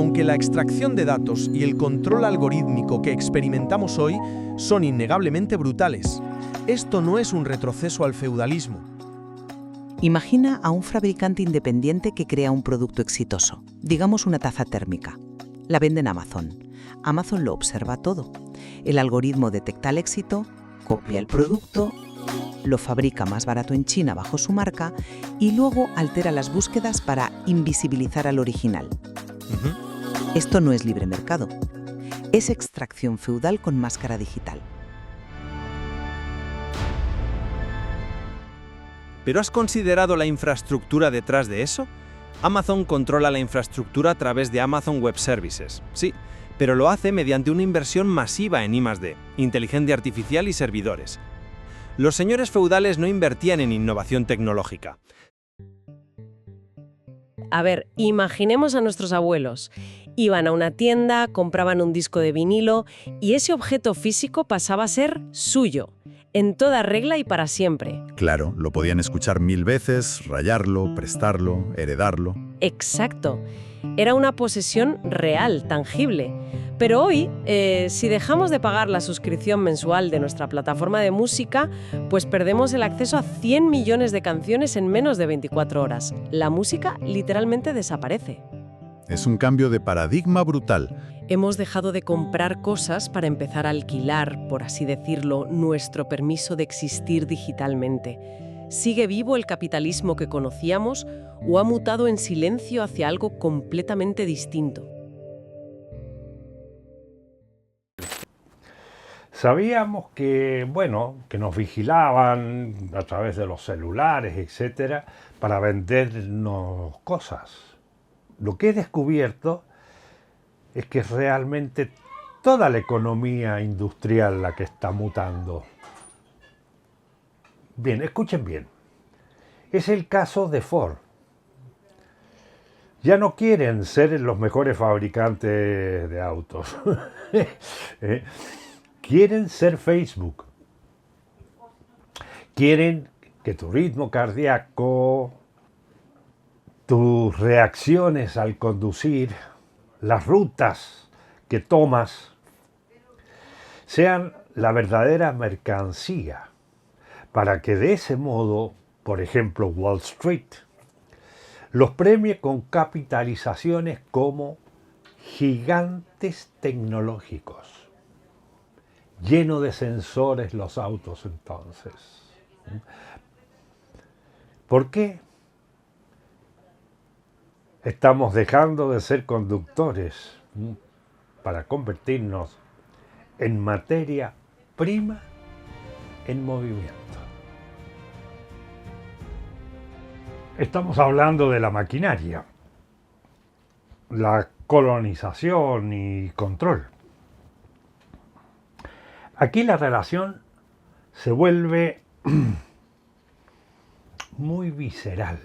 Aunque la extracción de datos y el control algorítmico que experimentamos hoy son innegablemente brutales, esto no es un retroceso al feudalismo. Imagina a un fabricante independiente que crea un producto exitoso, digamos una taza térmica. La vende en Amazon. Amazon lo observa todo. El algoritmo detecta el éxito, copia el producto, lo fabrica más barato en China bajo su marca y luego altera las búsquedas para invisibilizar al original. Esto no es libre mercado. Es extracción feudal con máscara digital. ¿Pero has considerado la infraestructura detrás de eso? Amazon controla la infraestructura a través de Amazon Web Services, sí, pero lo hace mediante una inversión masiva en I+D, inteligencia artificial y servidores. Los señores feudales no invertían en innovación tecnológica. A ver, imaginemos a nuestros abuelos. Iban a una tienda, compraban un disco de vinilo y ese objeto físico pasaba a ser suyo, en toda regla y para siempre. Claro, lo podían escuchar 1000 veces, rayarlo, prestarlo, heredarlo. Exacto. Era una posesión real, tangible. Pero hoy, si dejamos de pagar la suscripción mensual de nuestra plataforma de música, pues perdemos el acceso a 100 millones de canciones en menos de 24 horas. La música literalmente desaparece. Es un cambio de paradigma brutal. Hemos dejado de comprar cosas para empezar a alquilar, por así decirlo, nuestro permiso de existir digitalmente. ¿Sigue vivo el capitalismo que conocíamos o ha mutado en silencio hacia algo completamente distinto? Sabíamos que, que nos vigilaban a través de los celulares, etcétera, para vendernos cosas. Lo que he descubierto es que es realmente toda la economía industrial la que está mutando. Bien, escuchen bien. Es el caso de Ford. Ya no quieren ser los mejores fabricantes de autos. Quieren ser Facebook. Quieren que tu ritmo cardíaco, tus reacciones al conducir, las rutas que tomas, sean la verdadera mercancía, para que de ese modo, por ejemplo, Wall Street, los premie con capitalizaciones como gigantes tecnológicos. Lleno de sensores los autos entonces. ¿Por qué estamos dejando de ser conductores para convertirnos en materia prima en movimiento? Estamos hablando de la maquinaria, la colonización y control. Aquí la relación se vuelve muy visceral.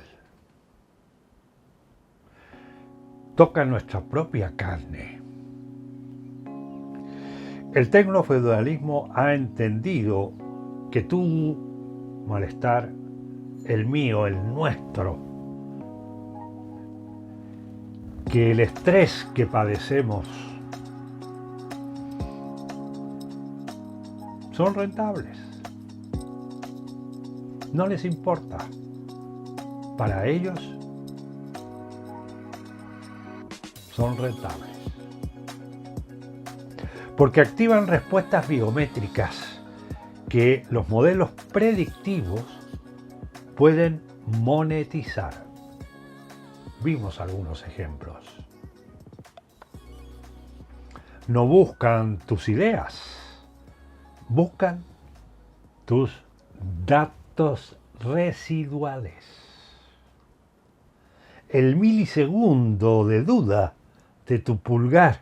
Toca nuestra propia carne. El tecnofeudalismo ha entendido que tu malestar, el mío, el nuestro, que el estrés que padecemos son rentables. No les importa. Para ellos son rentables. Porque activan respuestas biométricas que los modelos predictivos pueden monetizar. Vimos algunos ejemplos. No buscan tus ideas, buscan tus datos residuales. El milisegundo de duda de tu pulgar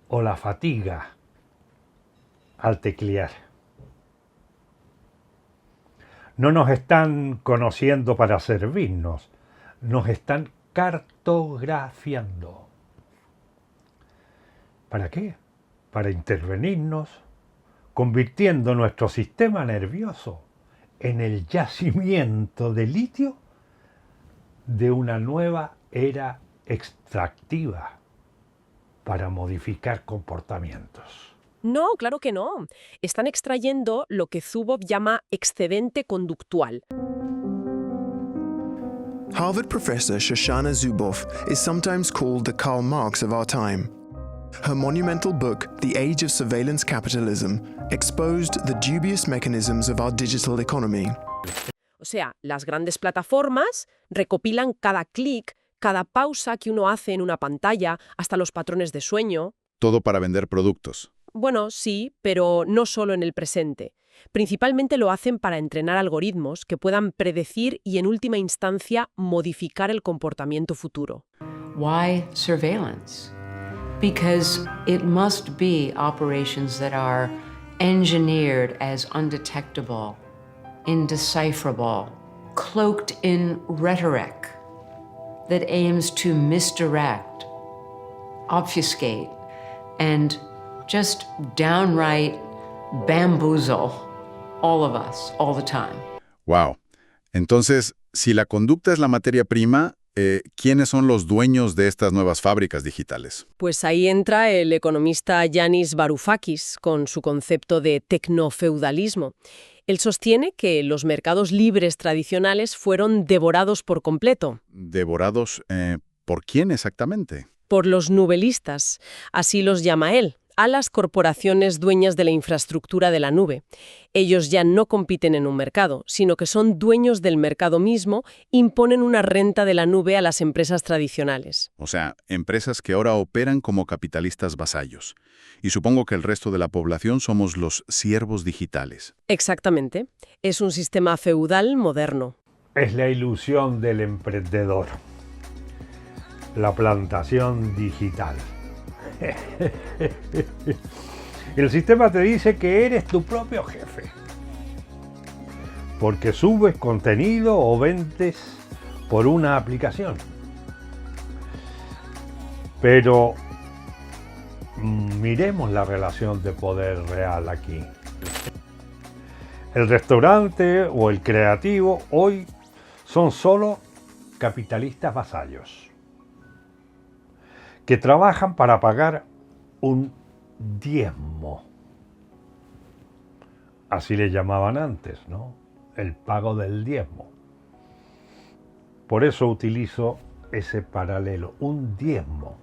o la fatiga al teclear. No nos están conociendo para servirnos, nos están cartografiando. ¿Para qué? Para intervenirnos, convirtiendo nuestro sistema nervioso en el yacimiento de litio de una nueva era extractiva para modificar comportamientos. No, claro que no. Están extrayendo lo que Zuboff llama excedente conductual. Harvard professor Shoshana Zuboff is sometimes called the Karl Marx of our time. Her monumental book, The Age of Surveillance Capitalism, exposed the dubious mechanisms of our digital economy. O sea, las grandes plataformas recopilan cada clic, cada pausa que uno hace en una pantalla, hasta los patrones de sueño. Todo para vender productos. Bueno, sí, pero no solo en el presente. Principalmente lo hacen para entrenar algoritmos que puedan predecir y, en última instancia, modificar el comportamiento futuro. Why surveillance? Because it must be operations that are engineered as undetectable, indecipherable, cloaked in rhetoric that aims to misdirect, obfuscate, and just downright bamboozle all of us, all the time. Wow. Entonces, si la conducta es la materia prima, ¿quiénes son los dueños de estas nuevas fábricas digitales? Pues ahí entra el economista Yanis Varoufakis con su concepto de tecnofeudalismo. Él sostiene que los mercados libres tradicionales fueron devorados por completo. ¿Devorados por quién exactamente? Por los nubelistas, así los llama él, a las corporaciones dueñas de la infraestructura de la nube. Ellos ya no compiten en un mercado, sino que son dueños del mercado mismo, imponen una renta de la nube a las empresas tradicionales. O sea, empresas que ahora operan como capitalistas vasallos. Y supongo que el resto de la población somos los siervos digitales. Exactamente. Es un sistema feudal moderno. Es la ilusión del emprendedor. La plantación digital. El sistema te dice que eres tu propio jefe, porque subes contenido o vendes por una aplicación. Pero miremos la relación de poder real aquí. El restaurante o el creativo hoy son solo capitalistas vasallos que trabajan para pagar un diezmo. Así le llamaban antes, ¿no? El pago del diezmo. Por eso utilizo ese paralelo, un diezmo.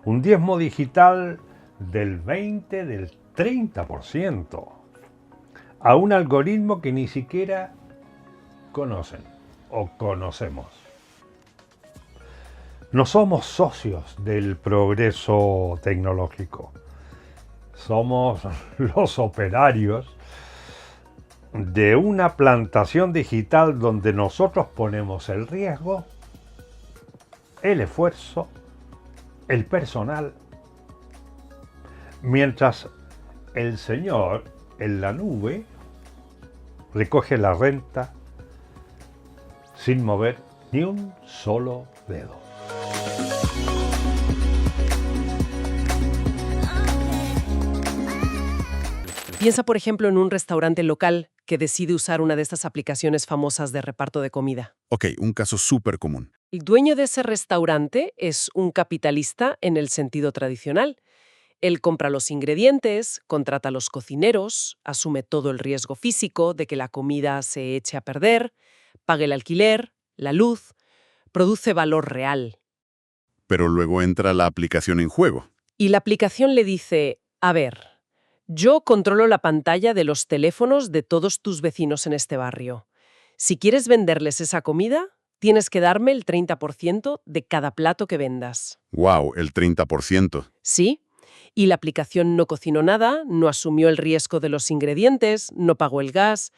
Un diezmo digital del 20, del 30%, a un algoritmo que ni siquiera conocen o conocemos. No somos socios del progreso tecnológico. Somos los operarios de una plantación digital donde nosotros ponemos el riesgo, el esfuerzo, el personal, mientras el señor en la nube recoge la renta sin mover ni un solo dedo. Piensa, por ejemplo, en un restaurante local que decide usar una de estas aplicaciones famosas de reparto de comida. Ok, un caso súper común. El dueño de ese restaurante es un capitalista en el sentido tradicional. Él compra los ingredientes, contrata a los cocineros, asume todo el riesgo físico de que la comida se eche a perder, paga el alquiler, la luz, produce valor real. Pero luego entra la aplicación en juego. Y la aplicación le dice, a ver, yo controlo la pantalla de los teléfonos de todos tus vecinos en este barrio. Si quieres venderles esa comida, tienes que darme el 30% de cada plato que vendas. ¡Wow! El 30%. Sí, y la aplicación no cocinó nada, no asumió el riesgo de los ingredientes, no pagó el gas,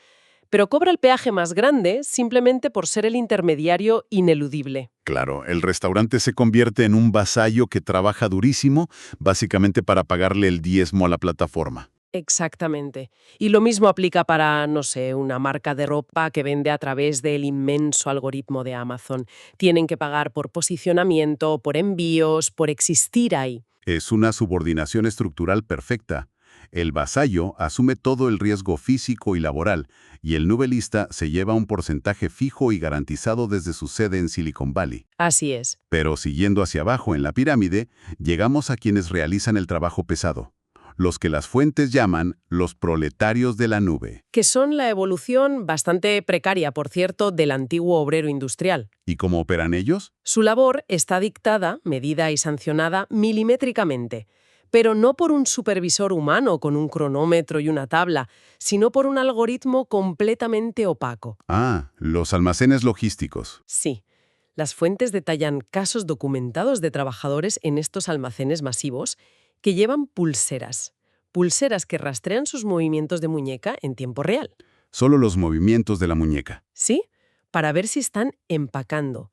pero cobra el peaje más grande simplemente por ser el intermediario ineludible. Claro, el restaurante se convierte en un vasallo que trabaja durísimo, básicamente para pagarle el diezmo a la plataforma. Exactamente. Y lo mismo aplica para, no sé, una marca de ropa que vende a través del inmenso algoritmo de Amazon. Tienen que pagar por posicionamiento, por envíos, por existir ahí. Es una subordinación estructural perfecta. El vasallo asume todo el riesgo físico y laboral, y el nubelista se lleva un porcentaje fijo y garantizado desde su sede en Silicon Valley. Así es. Pero siguiendo hacia abajo en la pirámide, llegamos a quienes realizan el trabajo pesado, los que las fuentes llaman los proletarios de la nube. Que son la evolución bastante precaria, por cierto, del antiguo obrero industrial. ¿Y cómo operan ellos? Su labor está dictada, medida y sancionada milimétricamente, pero no por un supervisor humano con un cronómetro y una tabla, sino por un algoritmo completamente opaco. Ah, los almacenes logísticos. Sí, las fuentes detallan casos documentados de trabajadores en estos almacenes masivos que llevan pulseras que rastrean sus movimientos de muñeca en tiempo real. Solo los movimientos de la muñeca. ¿Sí? Para ver si están empacando.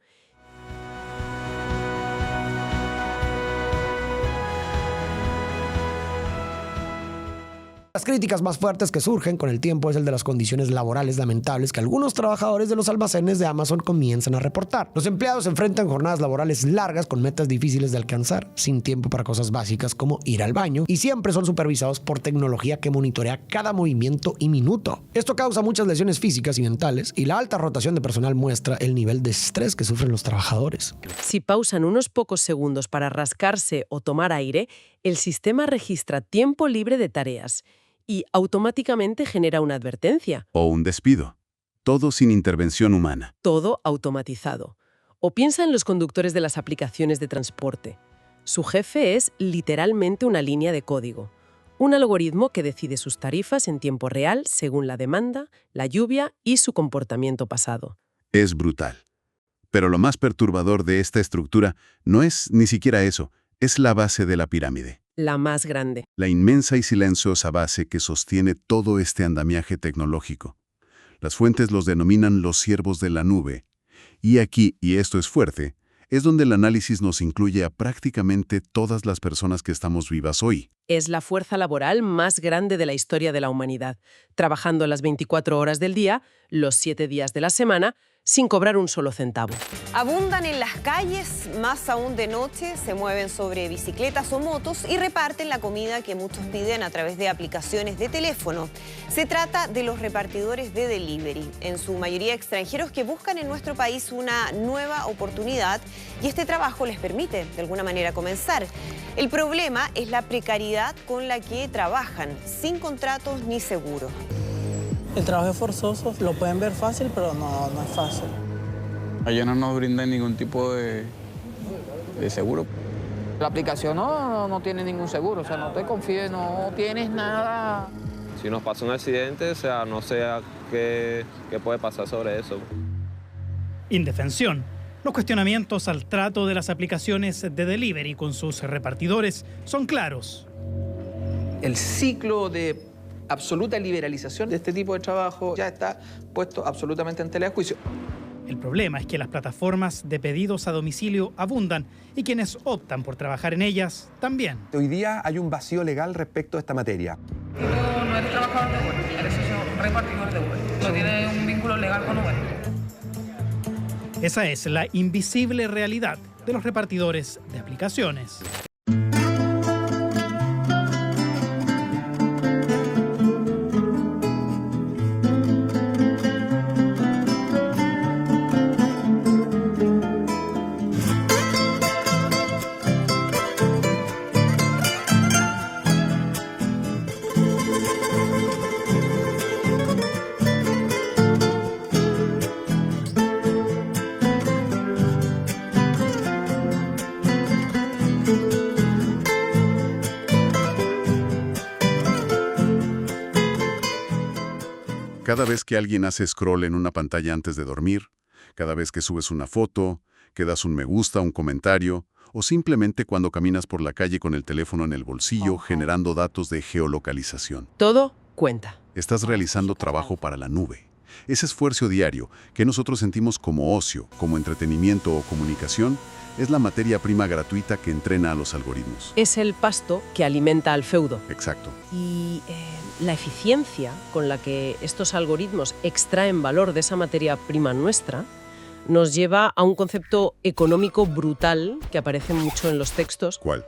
Las críticas más fuertes que surgen con el tiempo es el de las condiciones laborales lamentables que algunos trabajadores de los almacenes de Amazon comienzan a reportar. Los empleados enfrentan jornadas laborales largas con metas difíciles de alcanzar, sin tiempo para cosas básicas como ir al baño, y siempre son supervisados por tecnología que monitorea cada movimiento y minuto. Esto causa muchas lesiones físicas y mentales, y la alta rotación de personal muestra el nivel de estrés que sufren los trabajadores. Si pausan unos pocos segundos para rascarse o tomar aire, el sistema registra tiempo libre de tareas y automáticamente genera una advertencia. O un despido. Todo sin intervención humana. Todo automatizado. O piensa en los conductores de las aplicaciones de transporte. Su jefe es literalmente una línea de código. Un algoritmo que decide sus tarifas en tiempo real según la demanda, la lluvia y su comportamiento pasado. Es brutal. Pero lo más perturbador de esta estructura no es ni siquiera eso, es la base de la pirámide. La más grande. La inmensa y silenciosa base que sostiene todo este andamiaje tecnológico. Las fuentes los denominan los siervos de la nube. Y aquí, y esto es fuerte, es donde el análisis nos incluye a prácticamente todas las personas que estamos vivas hoy. Es la fuerza laboral más grande de la historia de la humanidad, trabajando las 24 horas del día, los 7 días de la semana, sin cobrar un solo centavo. Abundan en las calles, más aún de noche, se mueven sobre bicicletas o motos y reparten la comida que muchos piden a través de aplicaciones de teléfono. Se trata de los repartidores de delivery, en su mayoría extranjeros que buscan en nuestro país una nueva oportunidad y este trabajo les permite de alguna manera comenzar. El problema es la precariedad con la que trabajan, sin contratos ni seguro. El trabajo es forzoso, lo pueden ver fácil, pero no es fácil. Allá no nos brindan ningún tipo de seguro. La aplicación no tiene ningún seguro, o sea, no te confíes, no tienes nada. Si nos pasa un accidente, o sea, no sé qué puede pasar sobre eso. Indefensión. Los cuestionamientos al trato de las aplicaciones de delivery con sus repartidores son claros. El ciclo de absoluta liberalización de este tipo de trabajo ya está puesto absolutamente en tela de juicio. El problema es que las plataformas de pedidos a domicilio abundan y quienes optan por trabajar en ellas también. Hoy día hay un vacío legal respecto a esta materia. Tú no eres trabajador de Uber, eres repartidor de Uber. No tienes un vínculo legal con Uber. Esa es la invisible realidad de los repartidores de aplicaciones. Cada vez que alguien hace scroll en una pantalla antes de dormir, cada vez que subes una foto, que das un me gusta, un comentario, o simplemente cuando caminas por la calle con el teléfono en el bolsillo generando datos de geolocalización. Todo cuenta. Estás realizando trabajo para la nube. Ese esfuerzo diario que nosotros sentimos como ocio, como entretenimiento o comunicación, es la materia prima gratuita que entrena a los algoritmos. Es el pasto que alimenta al feudo. Exacto. Y la eficiencia con la que estos algoritmos extraen valor de esa materia prima nuestra nos lleva a un concepto económico brutal que aparece mucho en los textos. ¿Cuál?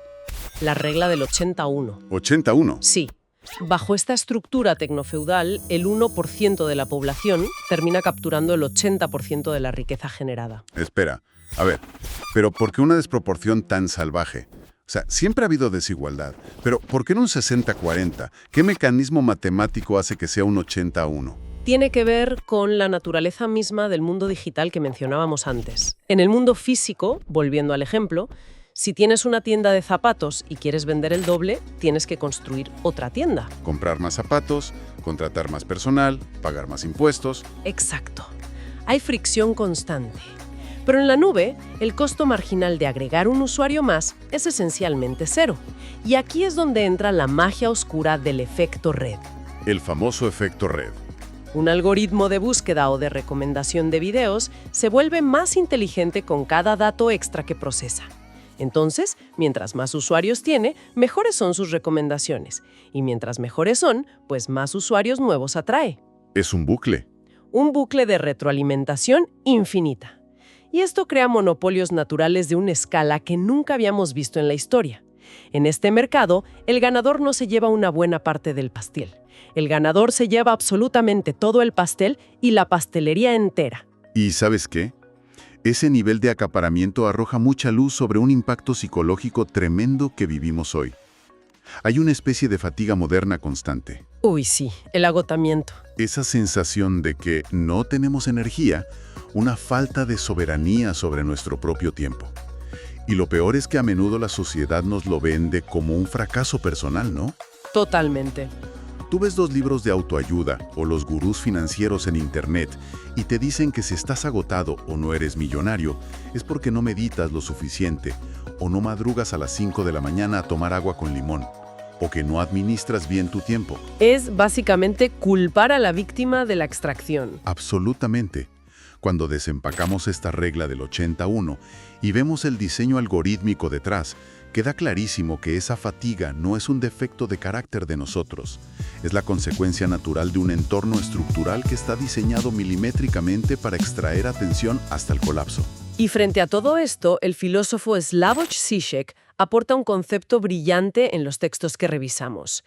La regla del 80-1. ¿81? Sí. Bajo esta estructura tecnofeudal, el 1% de la población termina capturando el 80% de la riqueza generada. Espera, a ver, pero ¿por qué una desproporción tan salvaje? O sea, siempre ha habido desigualdad, pero ¿por qué no un 60-40? ¿Qué mecanismo matemático hace que sea un 80-1? Tiene que ver con la naturaleza misma del mundo digital que mencionábamos antes. En el mundo físico, volviendo al ejemplo, si tienes una tienda de zapatos y quieres vender el doble, tienes que construir otra tienda. Comprar más zapatos, contratar más personal, pagar más impuestos. Exacto. Hay fricción constante. Pero en la nube, el costo marginal de agregar un usuario más es esencialmente cero. Y aquí es donde entra la magia oscura del efecto red. El famoso efecto red. Un algoritmo de búsqueda o de recomendación de videos se vuelve más inteligente con cada dato extra que procesa. Entonces, mientras más usuarios tiene, mejores son sus recomendaciones. Y mientras mejores son, pues más usuarios nuevos atrae. Es un bucle. Un bucle de retroalimentación infinita. Y esto crea monopolios naturales de una escala que nunca habíamos visto en la historia. En este mercado, el ganador no se lleva una buena parte del pastel. El ganador se lleva absolutamente todo el pastel y la pastelería entera. ¿Y sabes qué? Ese nivel de acaparamiento arroja mucha luz sobre un impacto psicológico tremendo que vivimos hoy. Hay una especie de fatiga moderna constante. Uy, sí, el agotamiento. Esa sensación de que no tenemos energía, una falta de soberanía sobre nuestro propio tiempo. Y lo peor es que a menudo la sociedad nos lo vende como un fracaso personal, ¿no? Totalmente. Tú ves 2 libros de autoayuda o los gurús financieros en Internet y te dicen que si estás agotado o no eres millonario es porque no meditas lo suficiente o no madrugas a las 5 de la mañana a tomar agua con limón o que no administras bien tu tiempo. Es básicamente culpar a la víctima de la extracción. Absolutamente. Cuando desempacamos esta regla del 80-1 y vemos el diseño algorítmico detrás, queda clarísimo que esa fatiga no es un defecto de carácter de nosotros. Es la consecuencia natural de un entorno estructural que está diseñado milimétricamente para extraer atención hasta el colapso. Y frente a todo esto, el filósofo Slavoj Žižek aporta un concepto brillante en los textos que revisamos.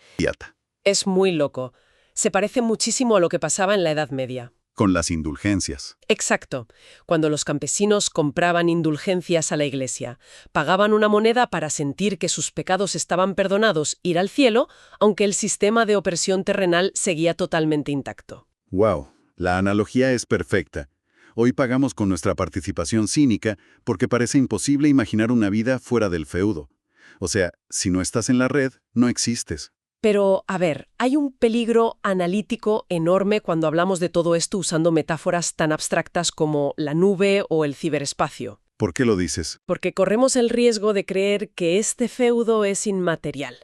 Es muy loco. Se parece muchísimo a lo que pasaba en la Edad Media. Con las indulgencias. Exacto. Cuando los campesinos compraban indulgencias a la iglesia, pagaban una moneda para sentir que sus pecados estaban perdonados, ir al cielo, aunque el sistema de opresión terrenal seguía totalmente intacto. ¡Wow! La analogía es perfecta. Hoy pagamos con nuestra participación cínica porque parece imposible imaginar una vida fuera del feudo. O sea, si no estás en la red, no existes. Pero, a ver, hay un peligro analítico enorme cuando hablamos de todo esto usando metáforas tan abstractas como la nube o el ciberespacio. ¿Por qué lo dices? Porque corremos el riesgo de creer que este feudo es inmaterial,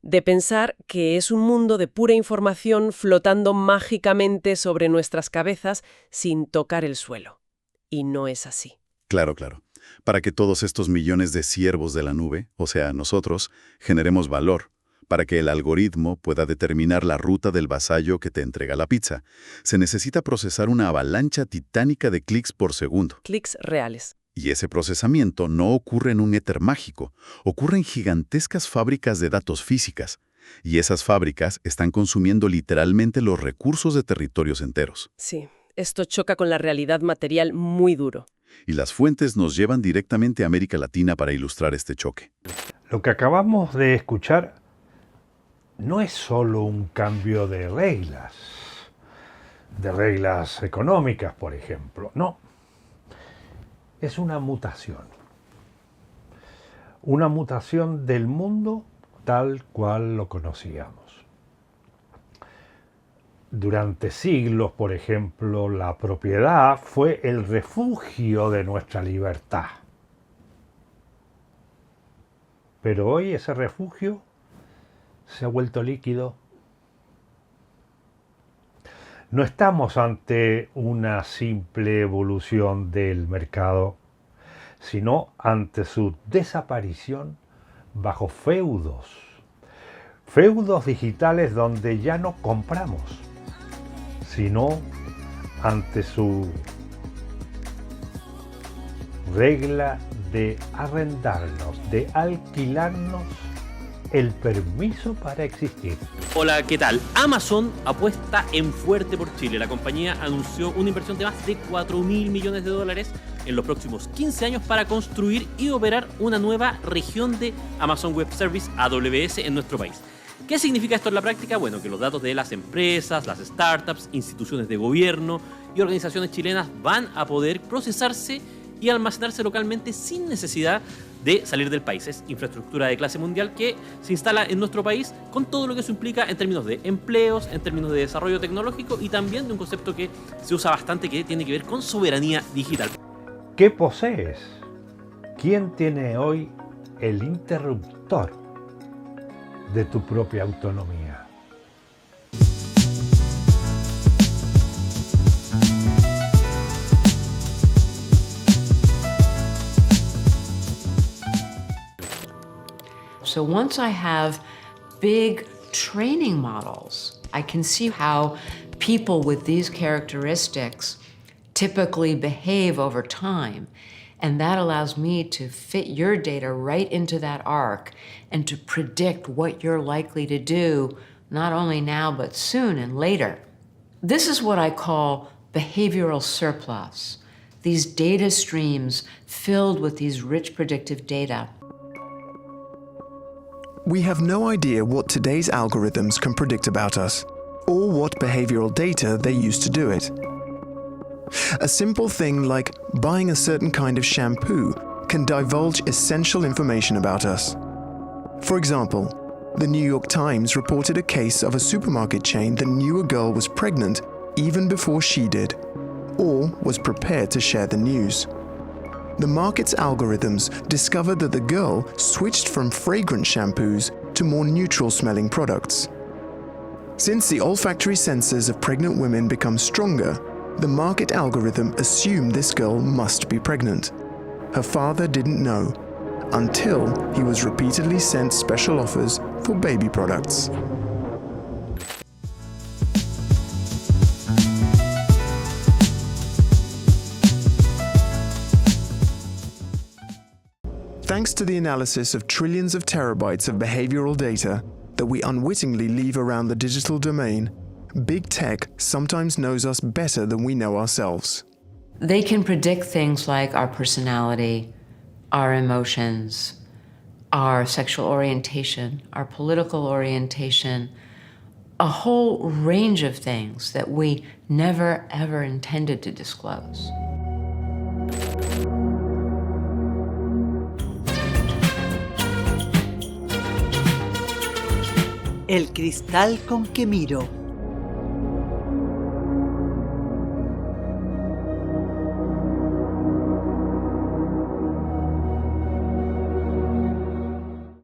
de pensar que es un mundo de pura información flotando mágicamente sobre nuestras cabezas sin tocar el suelo. Y no es así. Claro. Para que todos estos millones de siervos de la nube, o sea, nosotros, generemos valor, para que el algoritmo pueda determinar la ruta del vasallo que te entrega la pizza, se necesita procesar una avalancha titánica de clics por segundo. Clics reales. Y ese procesamiento no ocurre en un éter mágico, ocurre en gigantescas fábricas de datos físicas. Y esas fábricas están consumiendo literalmente los recursos de territorios enteros. Sí, esto choca con la realidad material muy duro. Y las fuentes nos llevan directamente a América Latina para ilustrar este choque. Lo que acabamos de escuchar no es solo un cambio de reglas económicas, por ejemplo, no. Es una mutación del mundo tal cual lo conocíamos. Durante siglos, por ejemplo, la propiedad fue el refugio de nuestra libertad. Pero hoy ese refugio se ha vuelto líquido. No estamos ante una simple evolución del mercado, sino ante su desaparición bajo feudos digitales donde ya no compramos, sino ante su regla de arrendarnos, de alquilarnos el permiso para existir. Hola, ¿qué tal? Amazon apuesta en fuerte por Chile. La compañía anunció una inversión de más de $4.000 millones en los próximos 15 años para construir y operar una nueva región de Amazon Web Service, AWS, en nuestro país. ¿Qué significa esto en la práctica? Bueno, que los datos de las empresas, las startups, instituciones de gobierno y organizaciones chilenas van a poder procesarse y almacenarse localmente sin necesidad de salir del país. Es infraestructura de clase mundial que se instala en nuestro país con todo lo que eso implica en términos de empleos, en términos de desarrollo tecnológico y también de un concepto que se usa bastante que tiene que ver con soberanía digital. ¿Qué posees? ¿Quién tiene hoy el interruptor de tu propia autonomía? So once I have big training models, I can see how people with these characteristics typically behave over time. And that allows me to fit your data right into that arc and to predict what you're likely to do, not only now, but soon and later. This is what I call behavioral surplus. These data streams filled with these rich predictive data. We have no idea what today's algorithms can predict about us, or what behavioral data they use to do it. A simple thing like buying a certain kind of shampoo can divulge essential information about us. For example, the New York Times reported a case of a supermarket chain that knew a girl was pregnant even before she did, or was prepared to share the news. The market's algorithms discovered that the girl switched from fragrant shampoos to more neutral-smelling products. Since the olfactory sensors of pregnant women become stronger, the market algorithm assumed this girl must be pregnant. Her father didn't know, until he was repeatedly sent special offers for baby products. Thanks to the analysis of trillions of terabytes of behavioral data that we unwittingly leave around the digital domain, big tech sometimes knows us better than we know ourselves. They can predict things like our personality, our emotions, our sexual orientation, our political orientation, a whole range of things that we never ever intended to disclose. El cristal con que miro.